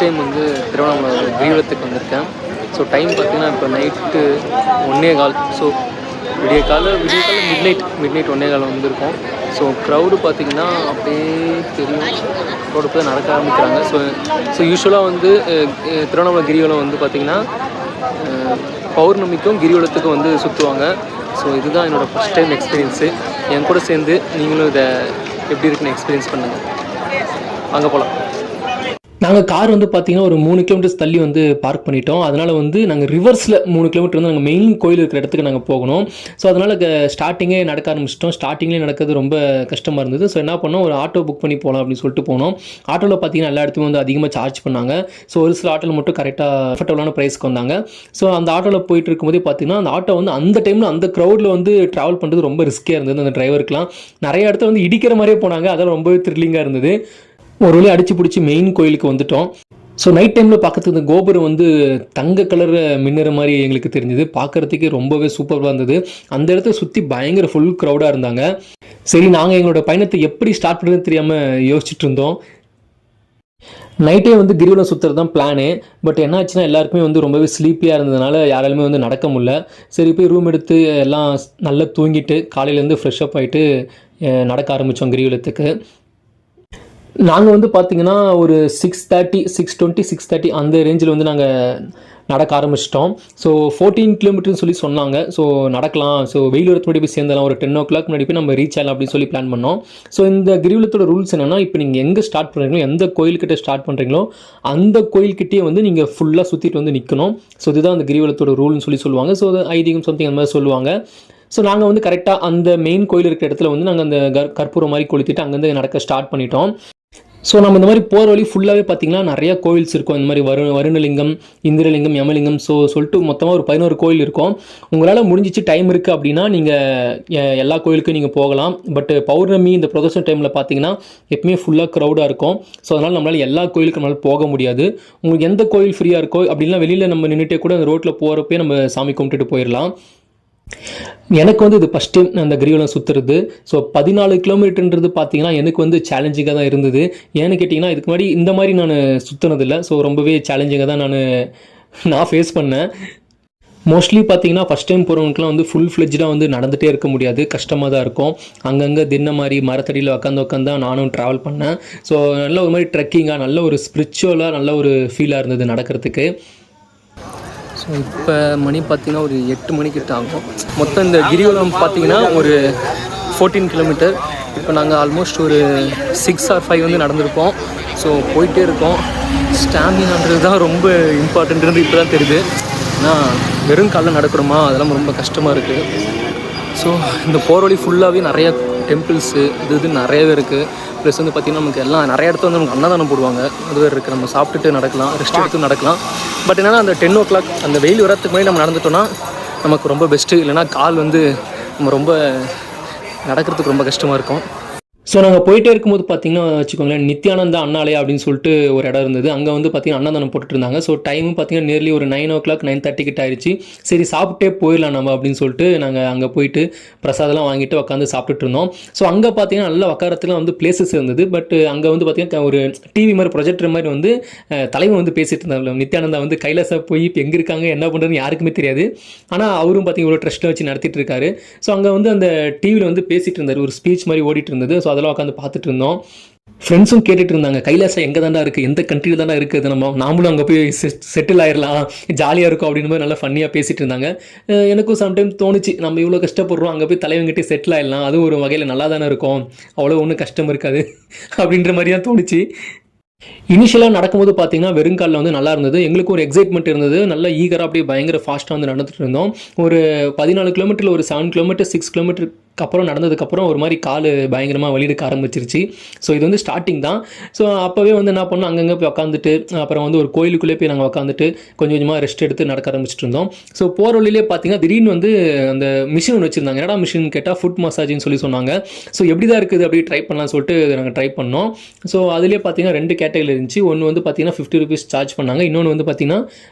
Time வந்து திருவண்ணாமலை கிரிவலத்துக்கு வந்திருக்கேன். So time பார்த்தீங்கன்னா இப்போ நைட்டு 1:15. ஸோ விடிய கால மிட் நைட் 1:15 வந்திருக்கோம். ஸோ க்ரௌடு பார்த்திங்கன்னா அப்படியே தெரியும், க்ரௌடு போய் நடக்க ஆரம்பிக்கிறாங்க. ஸோ யூஸ்வலாக வந்து திருவண்ணாமலை கிரிவலம் வந்து பார்த்திங்கன்னா பௌர்ணமிக்கும் கிரிவலத்துக்கும் வந்து சுற்றுவாங்க. ஸோ இதுதான் என்னோடய ஃபஸ்ட் டைம் எக்ஸ்பீரியன்ஸு. என் கூட சேர்ந்து நீங்களும் இதை எப்படி இருக்குன்னு எக்ஸ்பீரியன்ஸ் பண்ணுங்கள். அங்கே போகலாம். நாங்கள் கார் வந்து பார்த்திங்கன்னா ஒரு 3 கிலோமீட்டர்ஸ் தள்ளி வந்து பார்க் பண்ணிட்டோம். அதனால் வந்து நாங்கள் ரிவர்ஸில் 3 கிலோமீட்டர் வந்து நாங்கள் மெயின் கோயில் இருக்கிற இடத்துக்கு நாங்கள் போகணும். ஸோ அதனால் ஸ்டார்டிங்கே நடக்க ஆரம்பிச்சிட்டோம். ஸ்டார்டிங்லேயே நடக்கிறது ரொம்ப கஷ்டமாக இருந்தது. ஸோ என்ன பண்ணோம், ஒரு ஆட்டோ புக் பண்ணி போகலாம் அப்படின்னு சொல்லிட்டு போனோம். ஆட்டோவில் பார்த்திங்கன்னா எல்லா இடத்துக்கும் வந்து அதிகமாக சார்ஜ் பண்ணாங்க. ஸோ ஒரு சில ஆட்டோவில் மட்டும் கரெக்டாக அஃபர்டபுளான ப்ரைஸ்க்கு வந்தாங்க. ஸோ அந்த ஆட்டோவில் போயிட்டு இருக்கும்போதே பார்த்திங்கன்னா அந்த ஆட்டோ வந்து அந்த டைமில் அந்த க்ரௌடில் வந்து ட்ராவல் பண்ணுறது ரொம்ப ரிஸ்கியாக இருந்தது. அந்த டிரைவருக்குலாம் நிறைய இடத்துல வந்து இடிக்கிற மாதிரியே போனாங்க. அதெல்லாம் ரொம்பவே த்ரில்லிங்காக இருந்தது. ஒரு வழியாக அடிச்சு பிடிச்சி மெயின் கோயிலுக்கு வந்துட்டோம். ஸோ நைட் டைமில் பார்க்கறதுக்கு இந்த கோபுரம் வந்து தங்க கலர் மின்னுற மாதிரி எங்களுக்கு தெரிஞ்சுது. பார்க்குறதுக்கே ரொம்பவே சூப்பராக இருந்தது. அந்த இடத்த சுற்றி பயங்கர ஃபுல் க்ரௌடாக இருந்தாங்க. சரி, நாங்கள் எங்களோட பயணத்தை எப்படி ஸ்டார்ட் பண்ணுறதுன்னு தெரியாமல் யோசிச்சுட்டு இருந்தோம். நைட்டே வந்து கிரிவலம் சுற்றுறது தான் பிளானு. பட் என்ன ஆச்சுன்னா எல்லாருக்குமே வந்து ரொம்பவே ஸ்லீப்பியாக இருந்ததுனால யாராலுமே வந்து நடக்க முடியல. சரி, போய் ரூம் எடுத்து எல்லாம் நல்லா தூங்கிட்டு காலையிலேருந்து ஃப்ரெஷ்அப் ஆகிட்டு நடக்க ஆரம்பித்தோம் கிரிவலத்துக்கு. நாங்கள் வந்து பார்த்திங்கன்னா ஒரு 6:20 6:30 அந்த ரேஞ்சில் வந்து நாங்கள் நடக்க ஆரம்பிச்சிட்டோம். ஸோ 14 கிலோமீட்டர்னு சொல்லி சொன்னாங்க. ஸோ நடக்கலாம், ஸோ வெயில் வரத்து முன்னாடி போய் சேர்ந்தலாம், ஒரு 10 o'clock முன்னாடி போய் நம்ம ரீச் ஆகலாம் அப்படின்னு சொல்லி பிளான் பண்ணோம். ஸோ இந்த கிரிவலத்தோட ரூல்ஸ் என்னென்னா, இப்போ நீங்கள் எங்கே ஸ்டார்ட் பண்ணுறீங்களோ, எந்த கோயில்கிட்ட ஸ்டார்ட் பண்ணுறீங்களோ அந்த கோயில்கிட்டே வந்து நீங்கள் ஃபுல்லாக சுற்றிட்டு வந்து நிற்கணும். ஸோ இதுதான் அந்த கிரிவலத்தோட ரூல்னு சொல்லி சொல்லுவாங்க. ஸோ அது ஐதீகம் சம்திங் அந்த மாதிரி சொல்லுவாங்க. ஸோ நாங்கள் வந்து கரெக்டாக அந்த மெயின் கோயில் இருக்கிற இடத்துல வந்து நாங்கள் அந்த கற்பூரம் மாதிரி கொளுத்திட்டு அங்கேருந்து நடக்க ஸ்டார்ட் பண்ணிட்டோம். ஸோ நம்ம இந்த மாதிரி போகிற வழி ஃபுல்லாகவே பார்த்திங்கன்னா நிறையா கோயில்ஸ் இருக்கும். இந்த மாதிரி வருணலிங்கம், இந்திரலிங்கம், யமலிங்கம், சொல்லிட்டு மொத்தமாக ஒரு 11 கோயில் இருக்கும். உங்களால் முடிஞ்சிச்சு டைம் இருக்குது அப்படின்னா நீங்கள் எல்லா கோயிலுக்கும் நீங்கள் போகலாம். பட் பௌர்ணமி இந்த பிரதோஷம் டைமில் பார்த்திங்கன்னா எப்பவுமே ஃபுல்லாக க்ரௌடாக இருக்கும். ஸோ அதனால் நம்மளால் எல்லா கோயிலுக்கும் நம்மளால் போக முடியாது. உங்களுக்கு எந்த கோயில் ஃப்ரீயாக இருக்கோ அப்படின்னா வெளியில் நம்ம நின்றுட்டே கூட அந்த ரோட்டில் போகிறப்பே நம்ம சாமி கும்பிட்டுட்டு போயிடலாம். எனக்கு வந்து இது ஃபஸ்ட் டைம் அந்த கிரிவலம் சுற்றுறது. ஸோ 14 கிலோமீட்டர்ன்றது பார்த்தீங்கன்னா எனக்கு வந்து சேலஞ்சிங்காக தான் இருந்தது. ஏன்னு கேட்டிங்கன்னா இதுக்கு முன்னாடி இந்த மாதிரி நான் சுற்றினதில்லை. ஸோ ரொம்பவே சேலஞ்சிங்காக தான் நான் ஃபேஸ் பண்ணேன். மோஸ்ட்லி பார்த்தீங்கன்னா ஃபஸ்ட் டைம் போகிறவங்களுக்குலாம் வந்து ஃபுல் ஃப்ளெஜ்டாக வந்து நடந்துகிட்டே இருக்க முடியாது, கஷ்டமாக தான் இருக்கும். அங்கங்கே தின்ன மாதிரி மரத்தடியில் உட்காந்து தான் நானும் ட்ராவல் பண்ணேன். ஸோ நல்ல ஒரு மாதிரி ட்ரெக்கிங்காக, நல்ல ஒரு ஸ்பிரிச்சுவலாக நல்ல ஒரு ஃபீலாக இருந்தது நடக்கிறதுக்கு. ஸோ இப்போ மணி பார்த்திங்கன்னா ஒரு 8 மணிக்கிட்ட ஆகும். மொத்தம் இந்த கிரிவலம் பார்த்திங்கன்னா ஒரு 14 கிலோமீட்டர். இப்போ நாங்கள் ஆல்மோஸ்ட் ஒரு 6 or 5 வந்து நடந்திருப்போம். ஸோ போயிட்டே இருக்கோம். ஸ்டாமினான்றது தான் ரொம்ப இம்பார்ட்டன்ட்ன்றது இப்போ தான் தெரியுது. ஏன்னா வெறும் காலில் நடக்கணுமா, அதெல்லாம் ரொம்ப கஷ்டமாக இருக்குது. ஸோ இந்த போகிற வழி ஃபுல்லாகவே நிறையா டெம்பிள்ஸு இது நிறையவே இருக்குது. ப்ளஸ் வந்து பார்த்திங்கன்னா நமக்கு எல்லாம் நிறைய இடத்துல வந்து நமக்கு அன்னதானம் போடுவாங்க. அதுவே இருக்குது. நம்ம சாப்பிட்டுட்டு நடக்கலாம், ரெஸ்ட் எடுத்து நடக்கலாம். பட் என்னென்னா அந்த 10 o'clock அந்த வெயில் வரத்துக்கு முன்னாடி நம்ம நடந்துட்டோன்னா நமக்கு ரொம்ப பெஸ்ட்டு. இல்லைனா கால் வந்து நம்ம ரொம்ப நடக்கிறதுக்கு ரொம்ப கஷ்டமாக இருக்கும். ஸோ நாங்கள் போயிட்டே இருக்கும்போது பார்த்திங்கன்னா வச்சுக்கோங்களேன், நித்யானந்தா அண்ணாலயா அப்படின்னு சொல்லிட்டு ஒரு இடம் இருந்தது. அங்கே வந்து பார்த்திங்கன்னா அன்னதானம் போட்டுட்டு இருந்தாங்க. ஸோ டைமும் பார்த்திங்கன்னா நியர்லி ஒரு 9 o'clock 9:30 கிட்ட ஆயிடுச்சு. சரி சாப்பிட்டே போயிடலாம் நம்ம அப்படின்னு சொல்லிட்டு நாங்கள் அங்கே போயிட்டு பிரசாதெல்லாம் வாங்கிட்டு உட்காந்து சாப்பிட்டுட்டு இருந்தோம். ஸோ அங்கே பார்த்திங்கன்னா நல்லா உட்காரத்துலாம் வந்து பிளேசஸ் இருந்தது. பட் அங்கே வந்து பார்த்திங்கன்னா ஒரு டிவி மாதிரி ப்ரொஜெக்டர் மாதிரி வந்து தலைவன் வந்து பேசிகிட்டு இருந்தாங்க. நித்யானந்தா வந்து கைலாசா போய் இப்போ எங்கே இருக்காங்க என்ன பண்ணுறதுன்னு யாருக்குமே தெரியாது. ஆனால் அவரும் பார்த்திங்கன்னா இவ்வளோ ட்ரஸ்ட்டில் வச்சு நடத்திட்டு இருக்காரு. ஸோ அங்கே வந்து அந்த டிவியில் வந்து பேசிகிட்டு இருந்தார், ஒரு ஸ்பீச் மாதிரி ஓடிட்டு இருந்தது. ஸோ அதெல்லாம் உட்காந்து பார்த்துட்டு இருந்தோம். ஃப்ரெண்ட்ஸும் கேட்டுட்டு இருந்தாங்க, கைலாசம் எங்கே தாண்டா இருக்குது, எந்த கண்ட்ரியில் தாண்டா இருக்குது, நாமளும் அங்கே போய் செட்டில் ஆயிடலாம், ஜாலியாக இருக்கும் அப்படின்னு மாதிரி நல்லா ஃபன்னியாக பேசிகிட்டு இருந்தாங்க. எனக்கும் சம்டைம் தோணுச்சு, நம்ம இவ்வளோ கஷ்டப்படுறோம், அங்கே போய் தலைவங்கிட்டே செட்டில் ஆகிடலாம், அது ஒரு வகையில் நல்லா தானே இருக்கும், அவ்வளோ ஒன்றும் கஷ்டம் இருக்காது அப்படின்ற மாதிரி தான் தோணுச்சு. இனிஷியலாக நடக்கும்போது பார்த்தீங்கன்னா வெறுங்காலில் வந்து நல்லா இருந்தது. எங்களுக்கு ஒரு எக்ஸைட்மெண்ட் இருந்தது. நல்லா ஈகராக அப்படியே பயங்கர ஃபாஸ்ட்டாக வந்து நடந்துட்டு இருந்தோம். ஒரு 14 கிலோமீட்டரில் ஒரு 7 கிலோமீட்டர் 6 கிலோமீட்டருக்கு அப்புறம் நடந்ததுக்கப்புறம் ஒரு மாதிரி கால் பயங்கரமாக வலிடுக்க ஆரம்பிச்சிருச்சு. ஸோ இது வந்து ஸ்டார்டிங் தான். ஸோ அப்போவே வந்து என்ன பண்ணோம், அங்கங்கே போய் உட்காந்துட்டு அப்புறம் வந்து ஒரு கோயிலுக்குள்ளே போய் நாங்கள் உட்காந்துட்டு கொஞ்சம் கொஞ்சமாக ரெஸ்ட் எடுத்து நடக்க ஆரம்பிச்சிட்டு இருந்தோம். ஸோ போகிற வழியிலே பார்த்தீங்கன்னா திடீர்னு வந்து அந்த மிஷின் ஒன்று வச்சுருந்தாங்க. என்னடா மிஷின் கேட்டால் ஃபுட் மசாஜின்னு சொல்லி சொன்னாங்க. ஸோ எப்படி தான் இருக்குது அப்படி ட்ரை பண்ணலாம்னு சொல்லிட்டு நாங்கள் ட்ரை பண்ணோம். ஸோ அதிலே பார்த்தீங்கன்னா 2 கேட்டகரி இருந்துச்சு. ஒன்று வந்து பார்த்தீங்கன்னா 50 rupees சார்ஜ் பண்ணாங்க, இன்னொன்று வந்து பார்த்தீங்கன்னா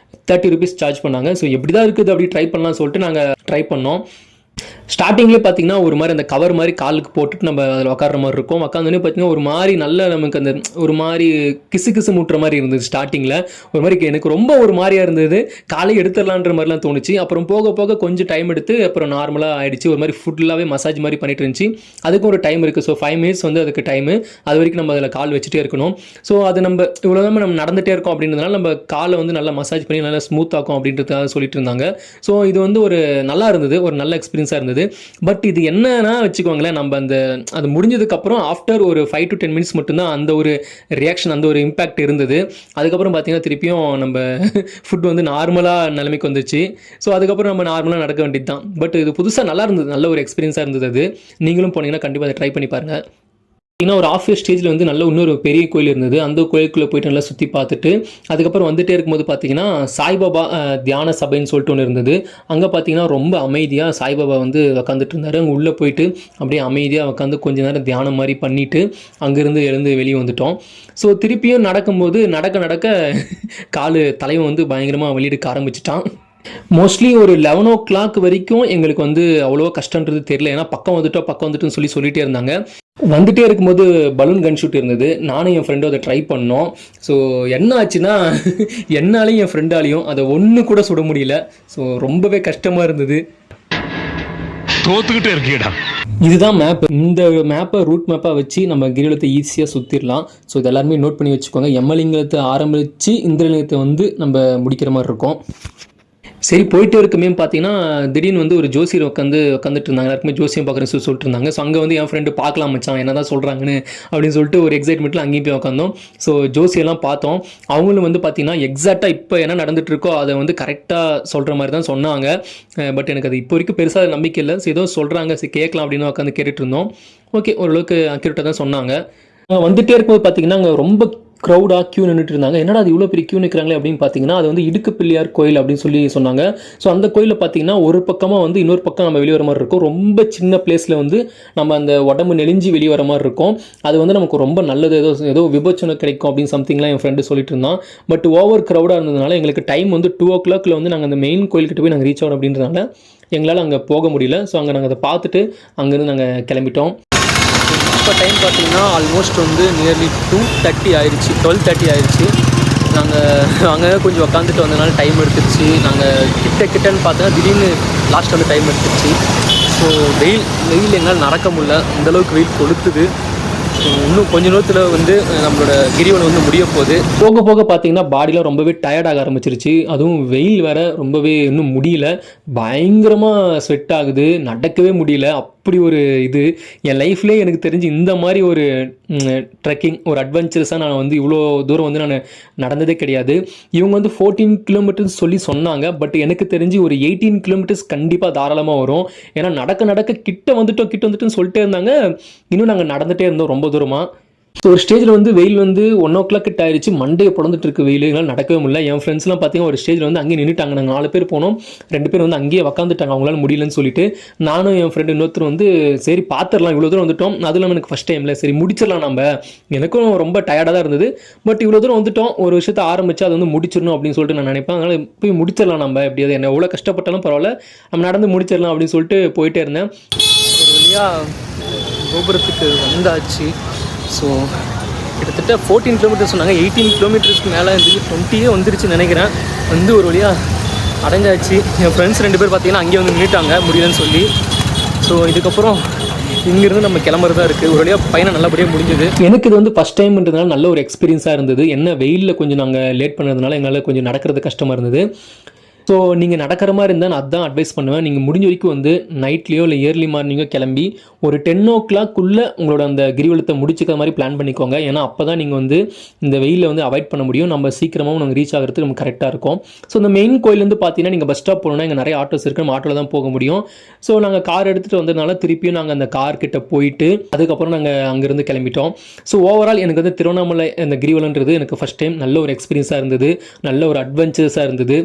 30 rupees சார்ஜ் பண்ணாங்க. ஸோ எப்படி தான் இருக்குது அப்படி ட்ரை பண்ணலாம்னு சொல்லிட்டு நாங்கள் ட்ரை பண்ணோம். ஸ்டார்டிங்லேயே பார்த்தீங்கன்னா ஒரு மாதிரி அந்த கவர் மாதிரி காலுக்கு போட்டுட்டு நம்ம அதில் உட்கார்ற மாதிரி இருக்கும். உட்காந்தோடனே பார்த்தீங்கன்னா ஒரு மாதிரி நல்ல நமக்கு அந்த ஒரு மாதிரி கிசு கிசு மூட்டுற மாதிரி இருந்தது. ஸ்டார்டிங்கில் ஒரு மாதிரி எனக்கு ரொம்ப ஒரு மாதிரியாக இருந்தது. காலை எடுத்துடலான்ற மாதிரிலாம் தோணுச்சு. அப்புறம் போக போக கொஞ்சம் டைம் எடுத்து அப்புறம் நார்மலாக ஆயிடுச்சு. ஒரு மாதிரி ஃபுல்லாகவே மசாஜ் மாதிரி பண்ணிட்டு இருந்துச்சு. அதுக்கும் ஒரு டைம் இருக்குது. ஸோ 5 மினிட்ஸ் வந்து அதுக்கு டைமு. அது வரைக்கும் நம்ம அதில் கால் வச்சுட்டே இருக்கணும். ஸோ அது நம்ம இவ்வளோ தான் நம்ம நடந்துகிட்டே இருக்கோம் அப்படின்றதுனால நம்ம காலை வந்து நல்லா மசாஜ் பண்ணி நல்லா ஸ்மூத் ஆக்கும் அப்படின்றதுக்காக சொல்லிட்டு இருந்தாங்க. ஸோ இது வந்து ஒரு நல்லா இருந்தது, ஒரு நல்ல எக்ஸ்பீரியன்ஸாக இருந்தது. பட் இது என்னன்னா வச்சுக்கோங்களேன், நம்ம அது முடிஞ்சதுக்கப்புறம் ஆஃப்டர் ஒரு 5 to 10 மினிட்ஸ் மட்டும்தான் அந்த ஒரு ரியாக்ஷன், அந்த ஒரு இம்பாக்ட் இருந்தது. அதுக்கப்புறம் பார்த்தீங்கன்னா திருப்பியும் நம்ம ஃபுட் வந்து நார்மலாக நிலைமைக்கு வந்துச்சு. ஸோ அதுக்கப்புறம் நம்ம நார்மலாக நடக்க வேண்டியது தான். பட் இது புதுசாக நல்லா இருந்தது, நல்ல ஒரு எக்ஸ்பீரியன்ஸாக இருந்தது. அது நீங்களும் போனீங்கன்னா கண்டிப்பாக அதை ட்ரை பண்ணி பாருங்கள். ஒரு ஆஃபீஸ் ஸ்டேஜில் வந்து நல்ல இன்னொரு பெரிய கோயில் இருந்தது. அந்த கோயிலுக்குள்ளே போயிட்டு நல்லா சுற்றி பார்த்துட்டு அதுக்கப்புறம் வந்துட்டே இருக்கும்போது பார்த்தீங்கன்னா சாய்பாபா தியான சபைன்னு சொல்லிட்டு ஒன்று இருந்தது. அங்கே பார்த்தீங்கன்னா ரொம்ப அமைதியாக சாய்பாபா வந்து உட்காந்துட்டு இருந்தார். அங்கே உள்ளே போயிட்டு அப்படியே அமைதியாக உட்காந்து கொஞ்ச நேரம் தியானம் மாதிரி பண்ணிவிட்டு அங்கேருந்து எழுந்து வெளியே வந்துட்டோம். ஸோ திருப்பியும் நடக்கும்போது நடக்க காலு தலைவன் வந்து பயங்கரமாக வெளியெடுக்க ஆரம்பிச்சிட்டான். மோஸ்ட்லி ஒரு 11 o'clock வரைக்கும் எங்களுக்கு வந்து அவ்வளோவா கஷ்டன்றது தெரியல. ஏன்னா பக்கம் வந்துட்டோன்னு சொல்லிட்டே இருந்தாங்க. வந்துட்டே இருக்கும்போது பலூன் கன் ஷூட் இருந்தது. நானும் என் ஃப்ரெண்டும் அதை ட்ரை பண்ணோம். ஸோ என்ன ஆச்சுன்னா என்னாலையும் என் ஃப்ரெண்டாலையும் அதை ஒன்று கூட சுட முடியல. ஸோ ரொம்பவே கஷ்டமாக இருந்தது. தோத்துக்கிட்டே இருக்கீடா. இதுதான் மேப். இந்த மேப்பை ரூட் மேப்பாக வச்சு நம்ம கிரிவலத்தை ஈஸியாக சுற்றிடலாம். ஸோ இது எல்லாருமே நோட் பண்ணி வச்சுக்கோங்க. யமலிங்கத்தை ஆரம்பித்து இந்திரலிங்கத்தை வந்து நம்ம முடிக்கிற மாதிரி இருக்கும். சரி போயிட்டு இருக்குமே பார்த்தீங்கன்னா திடீர்னு வந்து ஒரு ஜோசியர் உட்காந்துட்டு இருந்தாங்க. எல்லாருக்குமே ஜோசியம் பார்க்குறேன்னு சொல்லிட்டு இருந்தாங்க. ஸோ அங்கே வந்து என் ஃப்ரெண்டு பார்க்கலாம் மச்சான் என்ன தான் சொல்கிறாங்கன்னு அப்படின்னு சொல்லிட்டு ஒரு எக்ஸைட்மெண்ட்டில் அங்கேயும் போய் உட்காந்தோம். ஸோ ஜோசியெல்லாம் பார்த்தோம். அவங்களும் வந்து பார்த்தீங்கன்னா எக்ஸாக்டாக இப்போ என்ன நடந்துட்டு இருக்கோ அதை வந்து கரெக்டாக சொல்கிற மாதிரி தான் சொன்னாங்க. பட் எனக்கு அது இப்போ வரைக்கும் பெருசாக நம்பிக்கை இல்லை. ஸோ ஏதோ சொல்கிறாங்க, சரி கேட்கலாம் அப்படின்னு உட்காந்து கேட்டுட்டு இருந்தோம். ஓகே ஓரளவுக்கு அக்யூரேட்டாக தான் சொன்னாங்க. வந்துகிட்டே இருக்கும்போது பார்த்தீங்கன்னா அங்கே ரொம்ப க்ரௌடாக க்யூ நின்றுட்டு இருந்தாங்க. என்னடா அது இவ்வளோ பெரிய க்யூ நிற்கிறாங்களே அப்படின்னு பார்த்தீங்கன்னா அது வந்து இடுக்கு பிள்ளையார் கோயில் அப்படின்னு சொல்லி சொன்னாங்க. ஸோ அந்த கோயிலில் பார்த்தீங்கன்னா ஒரு பக்கமாக வந்து இன்னொரு பக்கம் நம்ம வெளியே வர மாதிரி இருக்கும். ரொம்ப சின்ன பிளேஸில் வந்து நம்ம அந்த உடம்பு நெளிஞ்சு வெளியே வர மாதிரி இருக்கும். அது வந்து நமக்கு ரொம்ப நல்லது, ஏதோ விபோச்சனம் கிடைக்கும் அப்படின்னு சம்திங்லாம் என் ஃப்ரெண்டு சொல்லிட்டு இருந்தான். பட் ஓவர் க்ரௌடாக இருந்ததுனால எங்களுக்கு டைம் வந்து 2 o'clock வந்து நாங்கள் அந்த மெயின் கோயில்கிட்ட போய் நாங்கள் ரீச் ஆகணும் அப்படின்றதுனால எங்களால் அங்கே போக முடியல. ஸோ அங்கே நாங்கள் அதை பார்த்துட்டு அங்கேருந்து நாங்கள் கிளம்பிட்டோம். இப்போ டைம் பார்த்தீங்கன்னா ஆல்மோஸ்ட் வந்து நியர்லி 2:30 ஆயிடுச்சு, 12:30 ஆயிடுச்சு. நாங்கள் அங்கே கொஞ்சம் உட்காந்துட்டு வந்ததுனால டைம் எடுத்துருச்சு. நாங்கள் கிட்டன்னு பார்த்தா திடீர்னு லாஸ்ட் வந்து டைம் எடுத்துருச்சு. ஸோ வெயில் எங்களால் நடக்க முடியல, அந்தளவுக்கு வெயில் கொளுத்துது. இன்னும் கொஞ்ச நேரத்தில் வந்து நம்மளோட கிரிவலம் வந்து முடிய போகுது. போக போக பார்த்தீங்கன்னா பாடிலாம் ரொம்பவே டயர்டாக ஆரம்பிச்சிருச்சு. அதுவும் வெயில் வேற ரொம்பவே இன்னும் முடியல, பயங்கரமாக ஸ்வெட் ஆகுது, நடக்கவே முடியல. அப்படி ஒரு இது என் லைஃப்லேயே எனக்கு தெரிஞ்சு இந்த மாதிரி ஒரு ட்ரெக்கிங், ஒரு அட்வென்ச்சரஸாக நான் வந்து இவ்வளோ தூரம் வந்து நான் நடந்ததே கிடையாது. இவங்க வந்து 14 கிலோமீட்டர்ஸ் சொல்லி சொன்னாங்க. பட் எனக்கு தெரிஞ்சு ஒரு 18 கிலோமீட்டர்ஸ் கண்டிப்பாக தாராளமாக வரும். ஏன்னா நடக்க கிட்ட வந்துட்டோன்னு சொல்லிட்டே இருந்தாங்க. இன்னும் நாங்கள் நடந்துகிட்டே இருந்தோம் ரொம்ப தூரமாக. ஸோ ஒரு ஸ்டேஜில் வந்து வெயில் வந்து 1 o'clock கிட்ட ஆயிடுச்சு. மண்டையை பிறந்துட்டு இருக்கு வெயில், எங்களால் நடக்கவே முடியல. என் ஃப்ரெண்ட்ஸ்லாம் பார்த்தீங்கன்னா ஒரு ஸ்டேஜில் வந்து அங்கேயே நின்றுட்டாங்க. நாங்கள் 4 பேர் போனோம், 2 பேர் வந்து அங்கேயே உக்காந்துட்டாங்க, அவங்களால முடியலன்னு சொல்லிட்டு. நானும் என் ஃப்ரெண்டு இன்னொருத்தர் வந்து சரி பார்த்துடலாம், இவ்வளோ தூரம் வந்துட்டோம், அதுவும் இல்லாமல் எனக்கு ஃபஸ்ட் டைமில் சரி முடிச்சிடலாம் நம்ம. எனக்கும் ரொம்ப டயர்டாக தான் இருந்தது. பட் இவ்வளோ தூரம் வந்துட்டோம், ஒரு விஷயத்தை ஆரம்பித்து அதை வந்து முடிச்சிடணும் அப்படின்னு சொல்லிட்டு நான் நினைப்பேன். அதனால் போய் முடிச்சிடலாம் நம்ம, எப்படியாவது என்ன எவ்வளோ கஷ்டப்பட்டாலும் பரவாயில்ல நம்ம நடந்து முடிச்சிடலாம் அப்படின்னு சொல்லிட்டு போயிட்டே இருந்தேன். ஒரு வழியாக கோபுரத்துக்கு வந்தாச்சு. ஸோ கிட்டத்தட்ட 14 கிலோமீட்டர் சொன்னாங்க, 18 கிலோமீட்டர்ஸ்க்கு மேலே இருந்துச்சு, 20 வந்துருச்சுன்னு நினைக்கிறேன். வந்து ஒரு வழியாக அடைஞ்சாச்சு. என் ஃப்ரெண்ட்ஸ் 2 பேர் பார்த்தீங்கன்னா அங்கேயே வந்து நின்றுட்டாங்க முடியலன்னு சொல்லி. ஸோ இதுக்கப்புறம் இங்கேருந்து நம்ம கிளம்புறதா இருக்குது. ஒரு வழியாக பயணம் நல்லபடியாக முடிஞ்சது. எனக்கு இது வந்து ஃபஸ்ட் டைம்ன்றதுனால நல்ல ஒரு எக்ஸ்பீரியன்ஸாக இருந்தது. என்ன வெயிலில் கொஞ்சம் நாங்கள் லேட் பண்ணதுனால எங்களால் கொஞ்சம் நடக்கிறது கஷ்டமாக இருந்தது. ஸோ நீங்கள் நடக்கிற மாதிரி இருந்தால் நான் அதான் அட்வைஸ் பண்ணுவேன். நீங்கள் முடிஞ்ச வரைக்கும் வந்து நைட்லேயோ இல்லை ஏர்லி மார்னிங்கோ கிளம்பி ஒரு 10 o'clock உங்களோட அந்த கிரிவலத்தை முடிச்சுக்கிற மாதிரி பிளான் பண்ணிக்கோங்க. ஏன்னா அப்போ தான் நீங்கள் வந்து இந்த வெயிலில் வந்து அவாய்ட் பண்ண முடியும். நம்ம சீக்கிரமாகவும் நாங்கள் ரீச் ஆகிறதுக்கு நமக்கு கரெக்டாக இருக்கும். ஸோ இந்த மெயின் கோயிலேருந்து பார்த்தீங்கன்னா நீங்கள் பஸ் ஸ்டாப் போகணுன்னா இங்கே நிறைய ஆட்டோஸ் இருக்குது, நம்ம ஆட்டோவில் தான் போக முடியும். ஸோ நாங்கள் கார் எடுத்துகிட்டு வந்ததுனால திருப்பியும் நாங்கள் அந்த கார் கிட்ட போயிட்டு அதுக்கப்புறம் நாங்கள் அங்கேருந்து கிளம்பிட்டோம். ஸோ ஓவரால் எனக்கு வந்து திருவண்ணாமலை அந்த கிரிவலன்றது எனக்கு ஃபஸ்ட் டைம் நல்ல ஒரு எக்ஸ்பீரியன்ஸாக இருந்தது, நல்ல ஒரு அட்வென்ச்சர்ஸாக இருந்தது,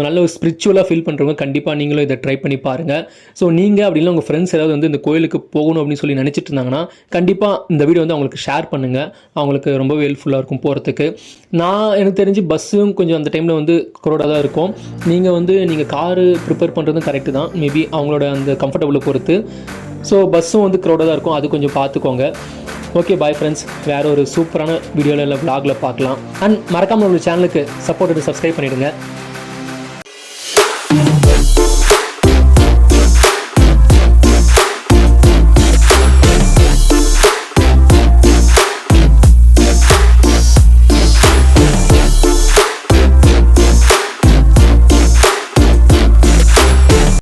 நல்ல ஸ்பிரிச்சுவலாக ஃபீல் பண்ணுறவங்க கண்டிப்பாக நீங்களும் இதை ட்ரை பண்ணி பாருங்கள். ஸோ நீங்கள் அப்படின்னா உங்கள் ஃப்ரெண்ட்ஸ் ஏதாவது வந்து இந்த கோயிலுக்கு போகணும் அப்படின்னு சொல்லி நினச்சிட்டு இருந்தாங்கன்னா கண்டிப்பாக இந்த வீடியோ வந்து அவங்களுக்கு ஷேர் பண்ணுங்கள். அவங்களுக்கு ரொம்பவே ஹெல்ப்ஃபுல்லாக இருக்கும் போகிறதுக்கு. எனக்கு தெரிஞ்சு பஸ்ஸும் கொஞ்சம் அந்த டைமில் வந்து க்ரௌடாக தான் இருக்கும். நீங்கள் காரு ப்ரிப்பேர் பண்ணுறதும் கரெக்டு தான், மேபி அவங்களோட அந்த கம்ஃபர்டபுளை பொறுத்து. ஸோ பஸ்ஸும் வந்து க்ரௌடாக தான் இருக்கும், அது கொஞ்சம் பார்த்துக்கோங்க. Okay, bye friends. வேறு ஒரு சூப்பரான வீடியோவில் இல்லை vlogல பார்க்கலாம். அண்ட் மறக்காமல் நம்ம சேனலுக்கு சப்போர்ட் சப்ஸ்கிரைப் பண்ணிவிடுங்க.